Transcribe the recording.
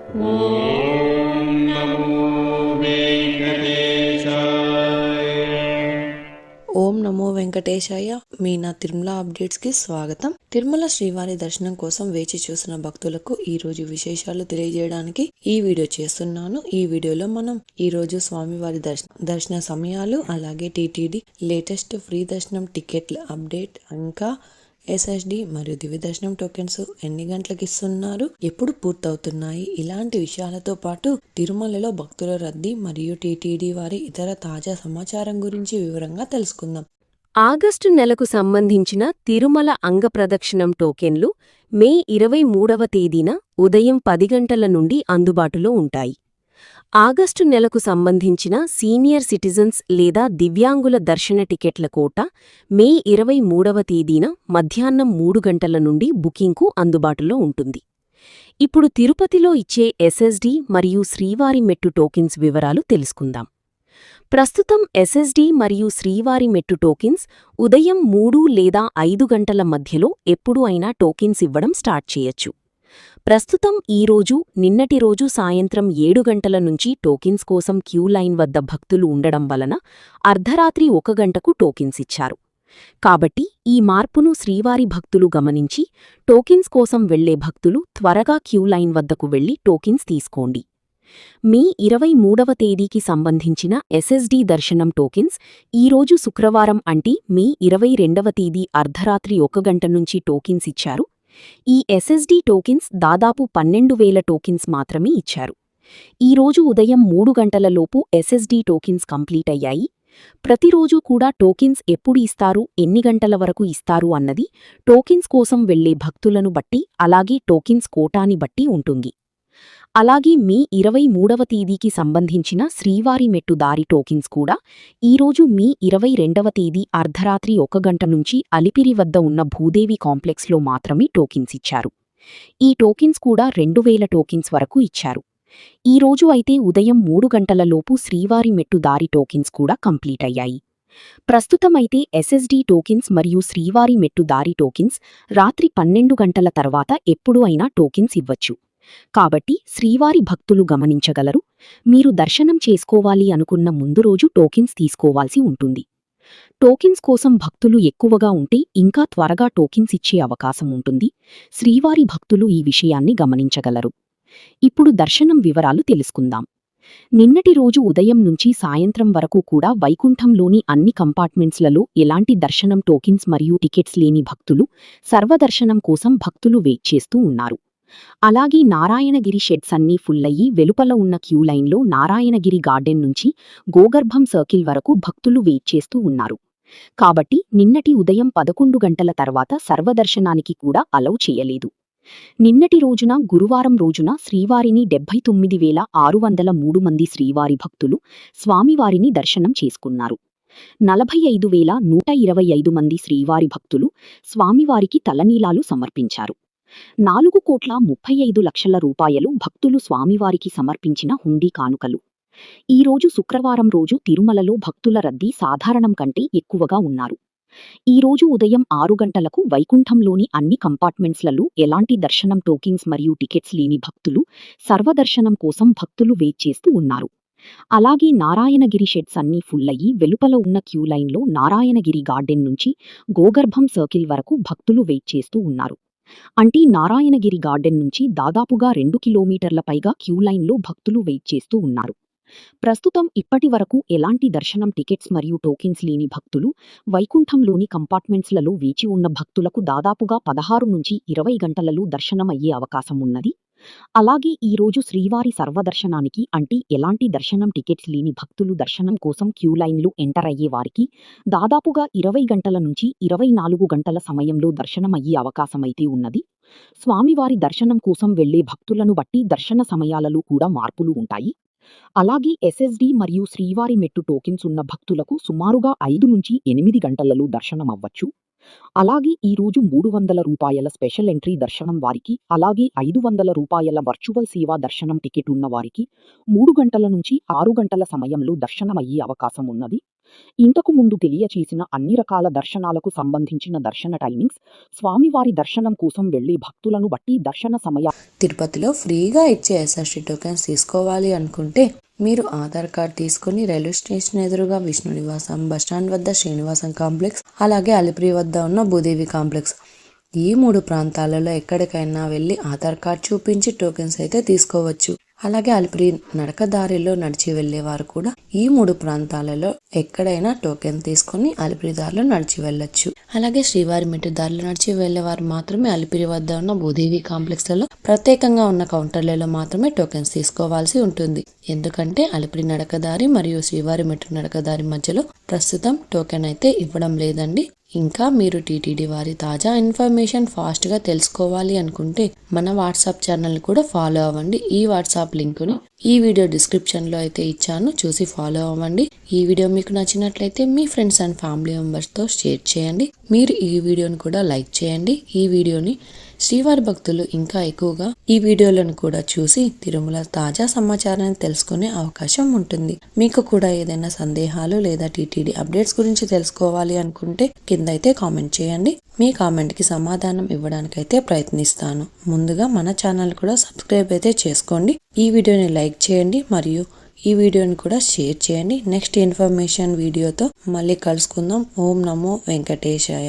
ఓం నమో వెంకటేశాయ. ఓం నమో వెంకటేశాయ. మీ నా తిరుమల అప్డేట్స్కి స్వాగతం. తిరుమల శ్రీవారి దర్శనం కోసం వేచి చూసిన భక్తులకు ఈ రోజు విశేషాలు తెలియజేయడానికి ఈ వీడియో చేస్తున్నాను. ఈ వీడియోలో మనం ఈ రోజు స్వామివారి దర్శన సమయాలు, అలాగే టీటీడీ లేటెస్ట్ ఫ్రీ దర్శనం టికెట్ల అప్డేట్, ఇంకా ఎస్ఎస్డి మరియు దివ్య దర్శనం టోకెన్స్ ఎన్ని గంటలకు ఇస్తున్నారు, ఎప్పుడు పూర్తవుతున్నాయి, ఇలాంటి విషయాలతో పాటు తిరుమలలో భక్తుల రద్దీ మరియు టీటీడీ వారి ఇతర తాజా సమాచారం గురించి వివరంగా తెలుసుకుందాం. ఆగస్టు నెలకు సంబంధించిన తిరుమల అంగప్రదక్షిణం టోకెన్లు మే 23వ తేదీన ఉదయం 10 గంటల నుండి అందుబాటులో ఉంటాయి. ఆగస్టు నెలకు సంబంధించిన సీనియర్ సిటిజన్స్ లేదా దివ్యాంగుల దర్శన టికెట్ల కోట మే 23వ తేదీన మధ్యాహ్నం 3 గంటల నుండి బుకింగ్కు అందుబాటులో ఉంటుంది. ఇప్పుడు తిరుపతిలో ఇచ్చే ఎస్ఎస్డి మరియు శ్రీవారి మెట్టు టోకెన్స్ వివరాలు తెలుసుకుందాం. ప్రస్తుతం ఎస్ఎస్డి మరియు శ్రీవారి మెట్టు టోకెన్స్ ఉదయం 3 లేదా 5 గంటల మధ్యలో ఎప్పుడు అయినా టోకెన్స్ ఇవ్వడం స్టార్ట్ చేయొచ్చు. ప్రస్తుతం ఈరోజు, నిన్నటి రోజు సాయంత్రం 7 గంటల నుంచి టోకెన్స్ కోసం క్యూ లైన్ వద్ద భక్తులు ఉండడం వలన అర్ధరాత్రి 1 గంటకు టోకెన్స్ ఇచ్చారు. కాబట్టి ఈ మార్పును శ్రీవారి భక్తులు గమనించి టోకెన్స్ కోసం వెళ్లే భక్తులు త్వరగా క్యూ లైన్ వద్దకు వెళ్లి టోకెన్స్ తీసుకోండి. మే 23వ తేదీకి సంబంధించిన ఎస్ఎస్డి దర్శనం టోకెన్స్ ఈరోజు శుక్రవారం అంటే మే 22వ తేదీ అర్ధరాత్రి 1 గంట నుంచి టోకెన్స్ ఇచ్చారు. ఈ ఎస్ఎస్డి టోకెన్స్ దాదాపు 12,000 టోకెన్స్ మాత్రమే ఇచ్చారు. ఈరోజు ఉదయం 3 గంటలలోపు ఎస్ఎస్డి టోకెన్స్ కంప్లీట్ అయ్యాయి. ప్రతిరోజు కూడా టోకెన్స్ ఎప్పుడు ఇస్తారు, ఎన్ని గంటల వరకు ఇస్తారు అన్నది టోకెన్స్ కోసం వెళ్లే భక్తులను బట్టి, అలాగే టోకెన్స్ కోటాని బట్టి ఉంటుంది. అలాగే మే 23వ తేదీకి సంబంధించిన శ్రీవారి మెట్టు దారి టోకెన్స్ కూడా ఈరోజు మే 22వ తేదీ అర్ధరాత్రి 1 గంట నుంచి అలిపిరి వద్ద ఉన్న భూదేవి కాంప్లెక్స్లో మాత్రమే టోకెన్స్ ఇచ్చారు. ఈ టోకెన్స్ కూడా 2,000 టోకెన్స్ వరకు ఇచ్చారు. ఈరోజు అయితే ఉదయం 3 గంటలలోపు శ్రీవారి మెట్టు దారి టోకెన్స్ కూడా కంప్లీట్ అయ్యాయి. ప్రస్తుతమైతే ఎస్ఎస్డి టోకెన్స్ మరియు శ్రీవారి మెట్టు దారి టోకెన్స్ రాత్రి 12 గంటల తర్వాత ఎప్పుడు అయినా టోకెన్స్ ఇవ్వచ్చు. కాబట్టి శ్రీవారి భక్తులు గమనించగలరు. మీరు దర్శనం చేసుకోవాలి అనుకున్న ముందు రోజు టోకెన్స్ తీసుకోవాల్సి ఉంటుంది. టోకెన్స్ కోసం భక్తులు ఎక్కువగా ఉంటే ఇంకా త్వరగా టోకెన్స్ ఇచ్చే అవకాశం ఉంటుంది. శ్రీవారి భక్తులు ఈ విషయాన్ని గమనించగలరు. ఇప్పుడు దర్శనం వివరాలు తెలుసుకుందాం. నిన్నటి రోజు ఉదయం నుంచి సాయంత్రం వరకు కూడా వైకుంఠంలోని అన్ని కంపార్ట్మెంట్స్లలో ఎలాంటి దర్శనం టోకెన్స్ మరియు టికెట్స్ లేని భక్తులు సర్వదర్శనం కోసం భక్తులు వెయిట్ చేస్తూ ఉన్నారు. అలాగే నారాయణగిరి షెడ్స్ అన్నీ ఫుల్లయ్యి వెలుపల ఉన్న క్యూ లైన్లో నారాయణగిరి గార్డెన్ నుంచి గోగర్భం సర్కిల్ వరకు భక్తులు వెయిట్ చేస్తూ ఉన్నారు. కాబట్టి నిన్నటి ఉదయం 11 గంటల తర్వాత సర్వదర్శనానికి కూడా అలౌ చేయలేదు. నిన్నటి రోజున గురువారం రోజున శ్రీవారిని 79,603 మంది శ్రీవారి భక్తులు స్వామివారిని దర్శనం చేసుకున్నారు. 45,125 మంది శ్రీవారి భక్తులు స్వామివారికి తలనీలాలు సమర్పించారు. 4,35,00,000 రూపాయలు భక్తులు స్వామివారికి సమర్పించిన హుండీ కానుకలు. ఈరోజు శుక్రవారం రోజు తిరుమలలో భక్తుల రద్దీ సాధారణం కంటే ఎక్కువగా ఉన్నారు. ఈరోజు ఉదయం 6 గంటలకు వైకుంఠంలోని అన్ని కంపార్ట్మెంట్స్లలో ఎలాంటి దర్శనం టోకెన్స్ మరియు టికెట్స్ లేని భక్తులు సర్వదర్శనం కోసం భక్తులు వెయిట్ చేస్తూ ఉన్నారు. అలాగే నారాయణగిరి షెడ్స్ అన్నీ ఫుల్లయ్యి వెలుపల ఉన్న క్యూ లైన్లో నారాయణగిరి గార్డెన్ నుంచి గోగర్భం సర్కిల్ వరకు భక్తులు వెయిట్ చేస్తూ ఉన్నారు. అంటే నారాయణగిరి గార్డెన్ నుంచి దాదాపుగా 2 కిలోమీటర్ల పైగా క్యూ లైన్లో భక్తులు వెయిట్ చేస్తూ ఉన్నారు. ప్రస్తుతం ఇప్పటి వరకు ఎలాంటి దర్శనం టికెట్స్ మరియు టోకెన్స్ లేని భక్తులు వైకుంఠంలోని కంపార్ట్మెంట్స్లలో వేచి ఉన్న భక్తులకు దాదాపుగా 16 నుంచి 20 గంటలలో దర్శనం అయ్యే అవకాశం ఉన్నది. అలాగే ఈరోజు శ్రీవారి సర్వదర్శనానికి అంటే ఎలాంటి దర్శనం టికెట్స్ లేని భక్తులు దర్శనం కోసం క్యూ లైన్లు ఎంటర్ అయ్యే వారికి దాదాపుగా 20 గంటల నుంచి 24 గంటల సమయంలో దర్శనం అయ్యే అవకాశమైతే ఉన్నది. స్వామివారి దర్శనం కోసం వెళ్లే భక్తులను బట్టి దర్శన సమయాలలో కూడా మార్పులు ఉంటాయి. అలాగే ఎస్ఎస్డి మరియు శ్రీవారి మెట్టు టోకెన్స్ ఉన్న భక్తులకు సుమారుగా 5 నుంచి 8 గంటలలో దర్శనం అవ్వచ్చు. అలాగే ఈరోజు 300 రూపాయల స్పెషల్ ఎంట్రీ దర్శనం వారికి, అలాగే 500 రూపాయల వర్చువల్ సేవా దర్శనం టికెట్ ఉన్న వారికి 3 గంటల నుంచి 6 గంటల సమయంలో దర్శనం అయ్యే అవకాశం ఉన్నది. ఇంతకు ముందు తెలియచేసిన అన్ని రకాల దర్శనాలకు సంబంధించిన దర్శన టైమింగ్స్, స్వామివారి దర్శనం కోసం వెళ్లే భక్తులను బట్టి దర్శన సమయ తిరుపతిలో ఫ్రీగా ఇచ్చే ఎస్ఎస్టీ టోకెన్స్ తీసుకోవాలి అనుకుంటే మీరు ఆధార్ కార్డ్ తీసుకుని రైల్వే స్టేషన్ ఎదురుగా విష్ణు నివాసం, బస్టాండ్ వద్ద శ్రీనివాసం కాంప్లెక్స్, అలాగే అలిపిరి వద్ద ఉన్న భూదేవి కాంప్లెక్స్, ఈ 3 ప్రాంతాలలో ఎక్కడికైనా వెళ్ళి ఆధార్ కార్డ్ చూపించి టోకెన్స్ అయితే తీసుకోవచ్చు. అలాగే అలిపిరి నడకదారిలో నడిచి వెళ్లేవారు కూడా ఈ 3 ప్రాంతాలలో ఎక్కడైనా టోకెన్ తీసుకుని అలిపిరి దారిలో నడిచి వెళ్ళొచ్చు. అలాగే శ్రీవారి మెట్టు దారిలో నడిచి వెళ్లేవారు మాత్రమే అలిపిరి వద్ద ఉన్న భూదేవి కాంప్లెక్స్ లలో ప్రత్యేకంగా ఉన్న కౌంటర్లలో మాత్రమే టోకెన్స్ తీసుకోవాల్సి ఉంటుంది. ఎందుకంటే అలిపిరి నడకదారి మరియు శ్రీవారి మెట్టు నడకదారి మధ్యలో ప్రస్తుతం టోకెన్ అయితే ఇవ్వడం లేదండి. ఇంకా మీరు టీటీడీ వారి తాజా ఇన్ఫర్మేషన్ ఫాస్ట్ గా తెలుసుకోవాలి అనుకుంటే మన వాట్సాప్ ఛానల్ కూడా ఫాలో అవ్వండి. ఈ వాట్సాప్ లింకుని ఈ వీడియో డిస్క్రిప్షన్ లో అయితే ఇచ్చాను, చూసి ఫాలో అవ్వండి. ఈ వీడియో మీకు నచ్చినట్లయితే మీ ఫ్రెండ్స్ అండ్ ఫ్యామిలీ మెంబర్స్ తో షేర్ చేయండి. మీరు ఈ వీడియోని కూడా లైక్ చేయండి. ఈ వీడియోని శ్రీవారి భక్తులు ఇంకా ఎక్కువగా ఈ వీడియోలను కూడా చూసి తిరుమల తాజా సమాచారాన్ని తెలుసుకునే అవకాశం ఉంటుంది. మీకు కూడా ఏదైనా సందేహాలు లేదా టీటీడీ అప్డేట్స్ గురించి తెలుసుకోవాలి అనుకుంటే కింద అయితే కామెంట్ చేయండి. మీ కామెంట్ కి సమాధానం ఇవ్వడానికైతే ప్రయత్నిస్తాను. ముందుగా మన ఛానల్ కూడా సబ్స్క్రైబ్ అయితే చేసుకోండి. ఈ వీడియోని లైక్ చేయండి మరియు ఈ వీడియోని కూడా షేర్ చేయండి. నెక్స్ట్ ఇన్ఫర్మేషన్ వీడియోతో మళ్ళీ కలుసుకుందాం. ఓం నమో వెంకటేశాయ.